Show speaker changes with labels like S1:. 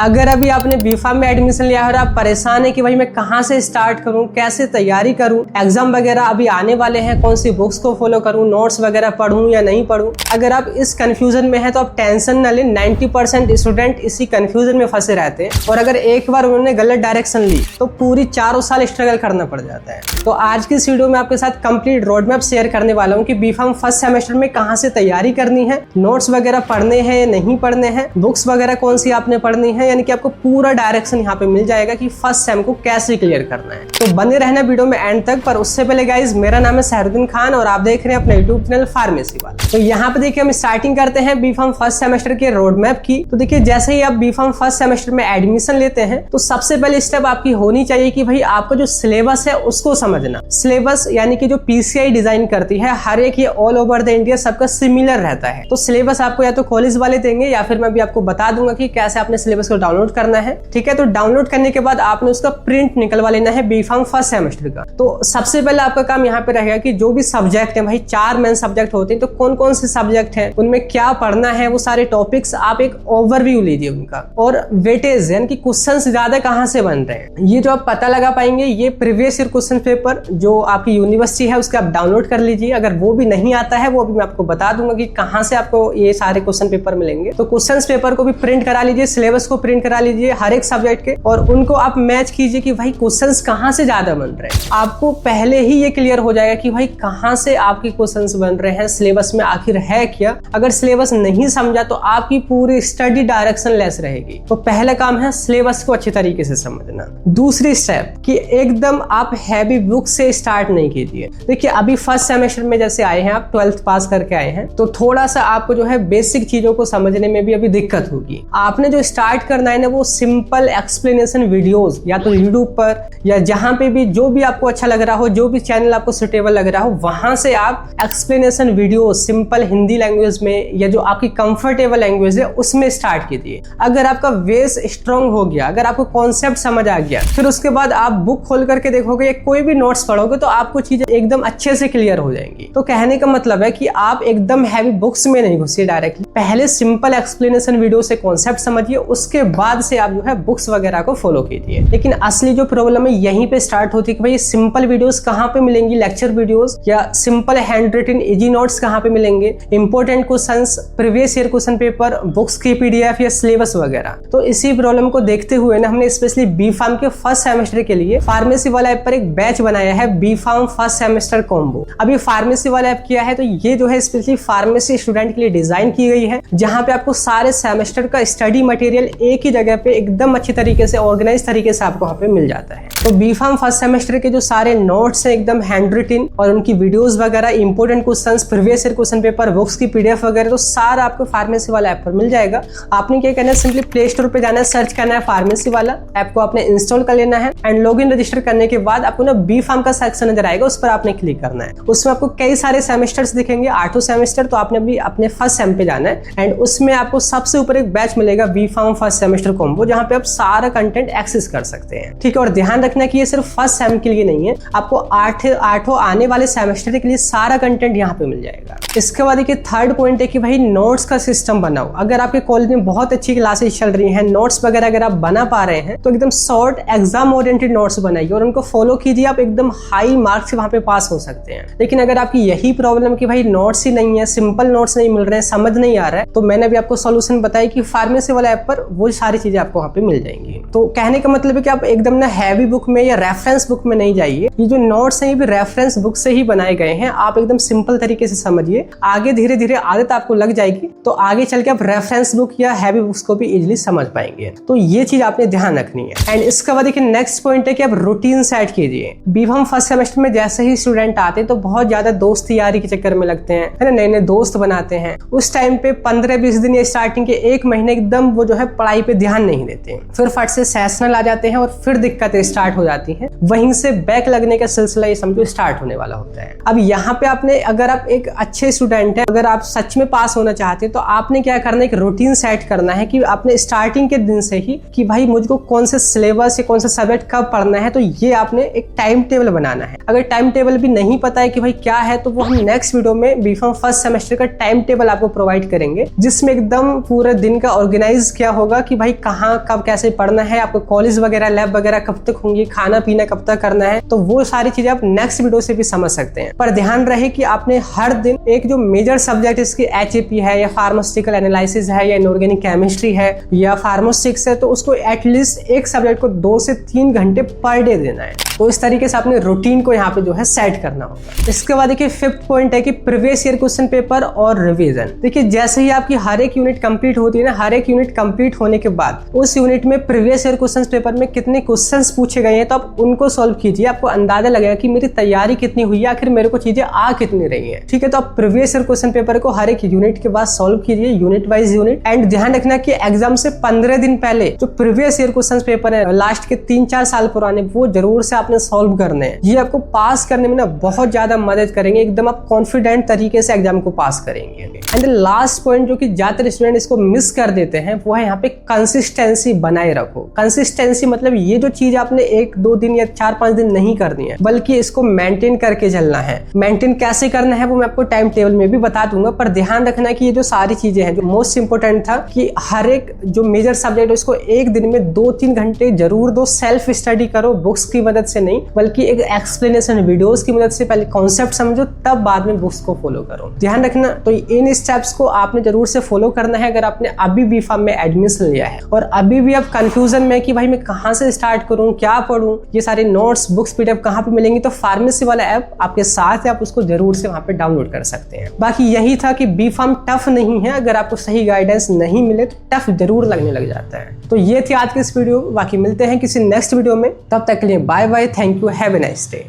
S1: अगर अभी आपने B.Pharm में एडमिशन लिया है और आप परेशान है कि भाई मैं कहाँ से स्टार्ट करूँ, कैसे तैयारी करूँ, एग्जाम वगैरह अभी आने वाले हैं, कौन सी बुक्स को फॉलो करूँ, नोट्स वगैरह पढ़ूँ या नहीं पढ़ूँ, अगर आप इस कंफ्यूजन में हैं तो आप टेंशन न लें। 90% स्टूडेंट इसी कंफ्यूजन में फंसे रहते हैं और अगर एक बार उन्होंने गलत डायरेक्शन ली तो पूरी 4 साल स्ट्रगल करना पड़ जाता है। तो आज की इस वीडियो में आपके साथ कंप्लीट रोड मैप शेयर करने वाला हूँ कि B.Pharm फर्स्ट सेमेस्टर में कहाँ से तैयारी करनी है, नोट्स वगैरह पढ़ने हैं नहीं पढ़ने हैं, बुक्स वगैरह कौन सी आपने पढ़नी है, यानी कि आपको पूरा डायरेक्शन यहाँ पे मिल जाएगा कि फर्स्ट सेम को कैसे क्लियर करना है। तो बने रहना वीडियो में एंड तक। पर उससे पहले गाइज, मेरा नाम है सहरुद्दीन खान और आप देख रहे हैं अपना यूट्यूब चैनल फार्मेसी वाला। तो यहाँ पे देखिए हम स्टार्टिंग करते हैं B.Pharm फर्स्ट सेमेस्टर के रोड मैप की। तो देखिए जैसे ही आप B.Pharm फर्स्ट सेमेस्टर में एडमिशन लेते हैं तो सबसे पहले स्टेप आपकी होनी चाहिए कि भाई आपका जो सिलेबस है उसको समझना। सिलेबस यानी कि जो PCI डिजाइन करती है, हर एक ये ऑल ओवर द इंडिया सबका सिमिलर रहता है। तो सिलेबस आपको या तो कॉलेज वाले देंगे या फिर मैं भी आपको बता दूंगा कि कैसे आपने सिलेबस को डाउनलोड करना है। ठीक है, तो डाउनलोड करने के बाद आपने उसका प्रिंट निकलवा लेना है B.Pharm फर्स्ट सेमेस्टर का। तो सबसे पहले आपका काम यहाँ पे रहेगा कि जो भी सब्जेक्ट है, भाई 4 मेन सब्जेक्ट होते हैं, तो कौन कौन से सब्जेक्ट हैं, उनमें क्या पढ़ना है, वो सारे टॉपिक्स आप एक ओवरव्यू लीजिए उनका। और वेटेज यानी कि क्वेश्चन ज्यादा कहाँ से बन रहे हैं, ये जो आप पता लगा पाएंगे, ये प्रीवियस ईयर क्वेश्चन पेपर जो आपकी यूनिवर्सिटी है उसका आप डाउनलोड कर लीजिए। अगर वो भी नहीं आता है, वो भी मैं आपको बता दूंगा कि कहाँ से आपको ये सारे क्वेश्चन पेपर मिलेंगे। तो क्वेश्चन पेपर को भी प्रिंट करा लीजिए, सिलेबस को प्रिंट करा लीजिए हर एक सब्जेक्ट के, और उनको आप मैच कीजिए कि भाई क्वेश्चंस कहाँ से ज्यादा बन रहे हैं। आपको पहले ही ये क्लियर हो जाएगा कि भाई कहाँ से आपके क्वेश्चंस बन रहे हैं, सिलेबस में आखिर है क्या। अगर सिलेबस नहीं समझा तो आपकी पूरी स्टडी डायरेक्शन लेस रहेगी। तो पहला काम है सिलेबस को अच्छे तरीके से समझना। दूसरी स्टेप कि एकदम आप हैवी बुक से स्टार्ट नहीं कीजिए। देखिए अभी फर्स्ट सेमेस्टर में जैसे आए हैं, आप 12th पास करके आए हैं, तो थोड़ा सा आपको जो है बेसिक चीजों को समझने में भी अभी दिक्कत होगी। आपने जो स्टार्ट करना है ना, वो सिंपल एक्सप्लेनेशन वीडियोस या तो यूट्यूब पर या जहां पे भी जो भी आपको अच्छा लग रहा हो, जो भी चैनल आपको सुटेबल लग रहा हो, वहां से आप explanation video simple Hindi language में या जो आपकी कंफर्टेबल लैंग्वेज है उसमें स्टार्ट कीजिए। अगर आपका बेस स्ट्रांग हो गया, अगर आपको कॉन्सेप्ट समझ आ गया, फिर उसके बाद आप बुक खोल करके देखोगे या कोई भी नोट्स पढ़ोगे तो आपको चीजें एकदम अच्छे से क्लियर हो जाएंगी। तो कहने का मतलब है कि आप एकदम हैवी बुक्स में नहीं घुसिए डायरेक्टली, पहले सिंपल एक्सप्लेनेशन वीडियो से कॉन्सेप्ट समझिए, उसके बाद से आप जो है बुक्स वगैरह को फॉलो कीजिए। लेकिन असली जो प्रॉब्लम है यहीं पे स्टार्ट होती है कि भाई सिंपल वीडियोस कहाँ पे मिलेंगी, लेक्चर वीडियोस या simple hand written easy notes कहाँ पे मिलेंगे, important questions, previous year question paper, books की PDF या सिलेबस वगैरह। तो इसी प्रॉब्लम को देखते हुए ना हमने स्पेशली B.Pharm के फर्स्ट सेमेस्टर के लिए फार्मेसी वाला ऐप पर एक बैच बनाया है, B.Pharm फर्स्ट सेमेस्टर कॉम्बो। अभी फार्मेसी वाला ऐप किया है तो ये जो है स्पेशली फार्मेसी स्टूडेंट के लिए डिजाइन की गई है, जहां पे आपको सारे सेमेस्टर का स्टडी मटेरियल एक ही जगह पे एकदम अच्छी तरीके से ऑर्गेनाइज तरीके से आपको वहां पे मिल जाता है। तो B.Pharm फर्स्ट सेमेस्टर के जो सारे नोट्स हैं एकदम हैंड रिटन और उनकी वीडियोस वगैरह, important questions, previous year question paper, books की PDF वगैरह, तो सारा आपको फार्मेसी वाला ऐप पर मिल जाएगा। आपने क्या करना है, सिंपली प्ले स्टोर पे जाना है, सर्च करना है फार्मेसी वाला ऐप को, आपने इंस्टॉल कर लेना है एंड लॉगिन रजिस्टर करने के बाद आपको ना B.Pharm का सेक्शन नजर आएगा, उस पर आपने क्लिक करना है। उसमें आपको कई सारे सेमेस्टर्स दिखेंगे, 8 सेमेस्टर। तो आपने भी अपने फर्स्ट सेम पे जाना है एंड उसमें आपको सबसे ऊपर एक बैच मिलेगा B.Pharm फर्स्ट सेमेस्टर कॉम्बो, जहां पे आप सारा कंटेंट एक्सेस कर सकते हैं। ठीक है, और ध्यान रखना कि ये सिर्फ फर्स्ट सेम के लिए नहीं है, आपको 8 आने वाले सेमेस्टर के लिए सारा कंटेंट यहाँ पे मिल जाएगा। इसके बाद देखिए थर्ड पॉइंट है कि भाई नोट्स का सिस्टम बनाओ। अगर आपके कॉलेज में बहुत अच्छी क्लासेस चल रही हैं, नोट्स वगैरह अगर आप बना पा रहे हैं, तो एकदम शॉर्ट एग्जाम ओरिएंटेड नोट्स बनाइए और उनको फॉलो कीजिए, आप एकदम हाई मार्क्स से वहां पे पास हो सकते हैं। लेकिन अगर आपकी यही प्रॉब्लम कि भाई नोट्स ही नहीं है, सिंपल नोट्स नहीं मिल रहे हैं, समझ नहीं आ रहा है, तो मैंने भी आपको सॉल्यूशन बताया कि फार्मेसी वाला ऐप पर वो सारी चीजें आपको वहां पे मिल जाएंगी। तो कहने का मतलब है कि आप एकदम ना हैवी बुक में या रेफरेंस बुक में नहीं जाइए। ये जो नोट्स हैं ये भी रेफरेंस बुक से ही बनाए गए हैं, आप एकदम सिंपल तरीके से समझिए। आगे धीरे धीरे आदत आपको लग जाएगी तो आगे चल के आप रेफरेंस बुक या हैवी बुक्स को भी इजीली समझ पाएंगे। तो ये चीज आपने ध्यान रखनी है। एंड इसके बाद देखिए नेक्स्ट पॉइंट है कि आप रूटीन सेट कीजिए। B.Pharm फर्स्ट सेमेस्टर में जैसे ही स्टूडेंट आते हैं तो बहुत ज्यादा दोस्त यारी के चक्कर में लगते हैं, है ना, नए नए दोस्त बनाते हैं। उस टाइम पे 15-20 दिन या स्टार्टिंग के 1 महीने एकदम वो जो है पढ़ाई पे ध्यान नहीं देते हैं, फिर फट से सेशनल आ जाते हैं और फिर दिक्कतें स्टार्ट हो जाती हैं। वहीं से बैक लगने का सिलसिला ये समझो स्टार्ट होने वाला होता है। अब यहाँ पे आपने, अगर आप एक अच्छे स्टूडेंट है, अगर आप सच में पास होना चाहते हैं तो आपने क्या करना है, एक रूटीन सेट करना है कि आपने स्टार्टिंग के दिन से ही कि भाई मुझको कौन से सिलेबस या कौन सा सब्जेक्ट कब पढ़ना है, तो ये आपने एक टाइम टेबल बनाना है। अगर टाइम टेबल भी नहीं पता है कि भाई क्या है, तो वो हम नेक्स्ट वीडियो में B.Pharm फर्स्ट सेमेस्टर का टाइम टेबल आपको प्रोवाइड करेंगे, जिसमें एकदम पूरे दिन का ऑर्गेनाइज क्या होगा, कि भाई कहाँ कब कैसे पढ़ना है, आपको कॉलेज वगैरह लैब वगैरह कब तक होंगी, खाना पीना कब तक करना है, तो वो सारी चीजें आप नेक्स्ट वीडियो से भी समझ सकते हैं। पर ध्यान रहे कि आपने हर दिन एक जो मेजर सब्जेक्ट इसकी HAP है या फार्मास्यूटिकल एनालिसिस है या इनऑर्गेनिक केमिस्ट्री है या फार्मास्यूटिक्स है, तो उसको एटलीस्ट एक सब्जेक्ट को 2 से 3 घंटे पर डे देना है। तो इस तरीके से आपने रूटीन को यहाँ पे जो है सेट करना होगा। इसके बाद देखिए 5th पॉइंट है कि प्रीवियस ईयर क्वेश्चन पेपर और रिवीजन। देखिए जैसे ही आपकी हर एक यूनिट कंप्लीट होती है ना, हर एक यूनिट कंप्लीट होने के बाद उस यूनिट में प्रीवियस ईयर क्वेश्चन पेपर में कितने क्वेश्चंस पूछे गए हैं, तो आप उनको सॉल्व कीजिए। आपको अंदाजा लगेगा कि मेरी तैयारी कितनी हुई है, आखिर मेरे को चीजें आ कितनी रही है। ठीक है, तो आप प्रीवियस ईयर क्वेश्चन पेपर को हर एक यूनिट के बाद सॉल्व कीजिए, यूनिट वाइज यूनिट। एंड ध्यान रखना कि एग्जाम से 15 दिन पहले जो प्रीवियस ईयर क्वेश्चन पेपर है लास्ट के 3-4 साल पुराने, वो जरूर से आपने सॉल्व करने। ये आपको पास करने में ना बहुत ज्यादा मदद करेंगे, एकदम आप कॉन्फिडेंट तरीके से एग्जाम को पास करेंगे। एंड लास्ट पॉइंट जो कि ज्यादातर स्टूडेंट इसको मिस कर देते हैं, वो है यहाँ पे कंसिस्टेंसी बनाए रखो। कंसिस्टेंसी मतलब ये जो चीज आपने 1-2 दिन या 4-5 दिन नहीं करनी है, बल्कि इसको मेंटेन करके चलना है। मेंटेन कैसे करना है वो मैं आपको टाइम टेबल में भी बता दूंगा, पर ध्यान रखना कि ये जो सारी चीजें हैं, जो मोस्ट इंपोर्टेंट था कि हर एक जो मेजर सब्जेक्ट है उसको एक दिन में 2-3 घंटे जरूर दो। सेल्फ स्टडी करो, बुक्स की मदद से नहीं, बल्कि एक एक्सप्लेनेशन वीडियोस की मदद से पहले कॉन्सेप्ट समझो, तब बाद में बुक्स को फॉलो करो। ध्यान रखना, तो इन स्टेप्स को आपने जरूर से फॉलो करना है अगर आपने अभी बी फार्म में एडमिशन लिया है और अभी भी आप कंफ्यूजन में कि भाई मैं कहां से स्टार्ट करूं, क्या पढूं, ये सारे नोट्स बुक्स पीडीएफ कहां पे मिलेंगी, तो फार्मेसी वाला ऐप आपके साथ है, आप उसको जरूर से वहां पे डाउनलोड कर सकते हैं। बाकी यही था कि बी फार्म टफ नहीं है, अगर आपको सही गाइडेंस नहीं मिले तो टफ जरूर लगने लग जाता है। तो ये थी आज की इस वीडियो, बाकी मिलते हैं किसी नेक्स्ट वीडियो में, तब तक के लिए bye bye, thank you, have a nice day.